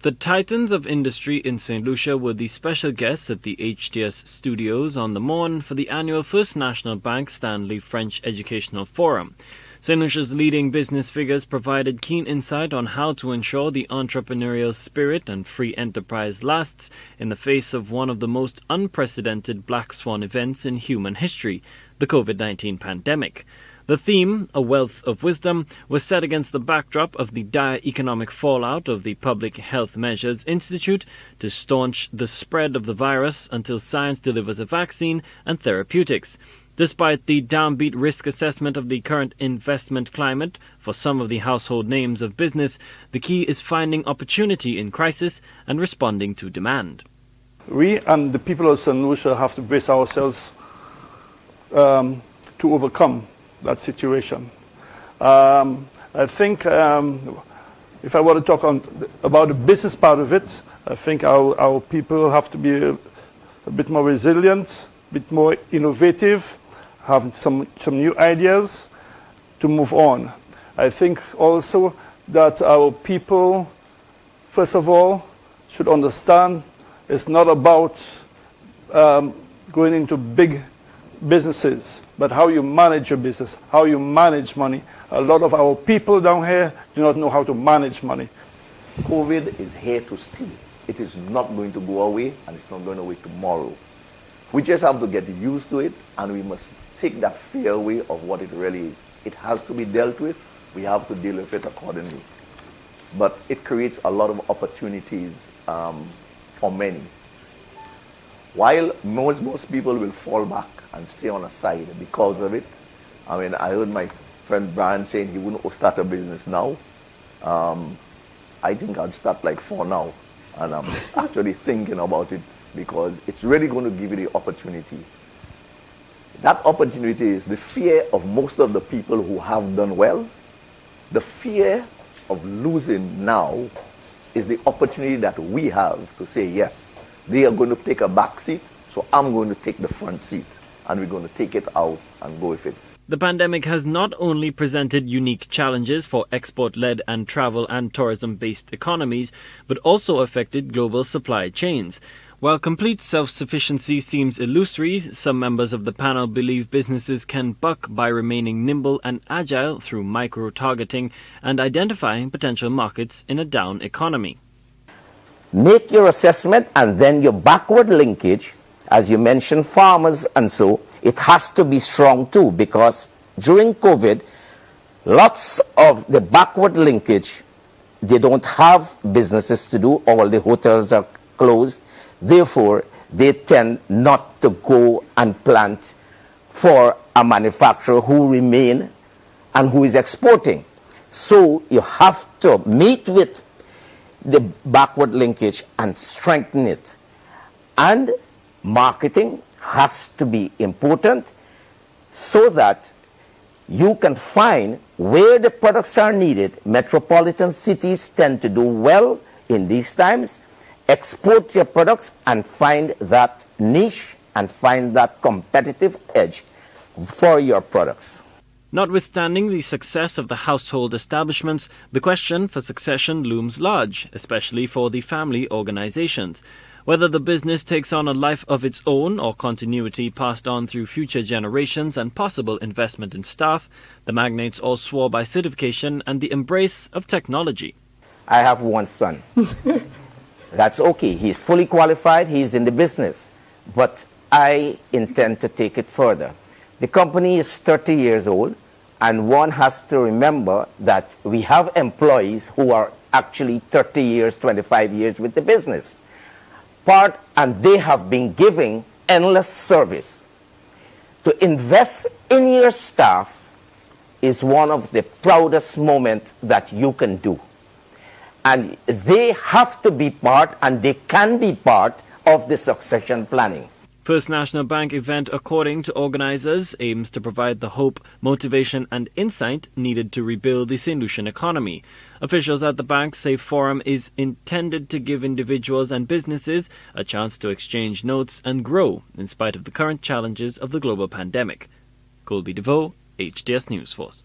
The titans of industry in Saint Lucia were the special guests at the HTS studios on the morn for the annual First National Bank Stanley French Educational Forum. Saint Lucia's leading business figures provided keen insight on how to ensure the entrepreneurial spirit and free enterprise lasts in the face of one of the most unprecedented black swan events in human history, the COVID-19 pandemic. The theme, A Wealth of Wisdom, was set against the backdrop of the dire economic fallout of the Public Health Measures Institute to staunch the spread of the virus until science delivers a vaccine and therapeutics. Despite the downbeat risk assessment of the current investment climate for some of the household names of business, the key is finding opportunity in crisis and responding to demand. We and the people of Saint Lucia have to brace ourselves to overcome that situation. I think if I want to talk about the business part of it, I think our people have to be a bit more resilient, a bit more innovative, have some new ideas to move on. I think also that our people, first of all, should understand it's not about going into big businesses, but how you manage your business, how you manage money. A lot of our people down here do not know how to manage money. COVID is here to stay. It is not going to go away, and it's not going away tomorrow. We just have to get used to it, and we must take that fear away of what it really is. It has to be dealt with. We have to deal with it accordingly. But it creates a lot of opportunities for many. While most people will fall back and stay on a side because of it. I mean, I heard my friend Brian saying he wouldn't start a business now. I think I'd start like 4 now. And I'm actually thinking about it because it's really going to give you the opportunity. That opportunity is the fear of most of the people who have done well. The fear of losing now is the opportunity that we have to say, yes, they are going to take a back seat, so I'm going to take the front seat. And we're going to take it out and go with it. The pandemic has not only presented unique challenges for export-led and travel and tourism-based economies, but also affected global supply chains. While complete self-sufficiency seems illusory, some members of the panel believe businesses can buck by remaining nimble and agile through micro-targeting and identifying potential markets in a down economy. Make your assessment and then your backward linkage. As you mentioned, farmers and so, it has to be strong too, because during COVID, lots of the backward linkage, they don't have businesses to do, all the hotels are closed, therefore they tend not to go and plant for a manufacturer who remain and who is exporting. So you have to meet with the backward linkage and strengthen it. And marketing has to be important so that you can find where the products are needed. Metropolitan cities tend to do well in these times. Export your products and find that niche and find that competitive edge for your products. Notwithstanding the success of the household establishments, the question for succession looms large, especially for the family organizations. Whether the business takes on a life of its own or continuity passed on through future generations and possible investment in staff, the magnates all swore by certification and the embrace of technology. I have one son. That's okay. He's fully qualified. He's in the business. But I intend to take it further. The company is 30 years old, and one has to remember that we have employees who are actually 30 years, 25 years with the business. And they have been giving endless service. To invest in your staff is one of the proudest moments that you can do. And they have to be part, and they can be part of the succession planning. First National Bank event, according to organizers, aims to provide the hope, motivation and insight needed to rebuild the Saint Lucian economy. Officials at the bank say forum is intended to give individuals and businesses a chance to exchange notes and grow in spite of the current challenges of the global pandemic. Colby DeVoe, HTS News Force.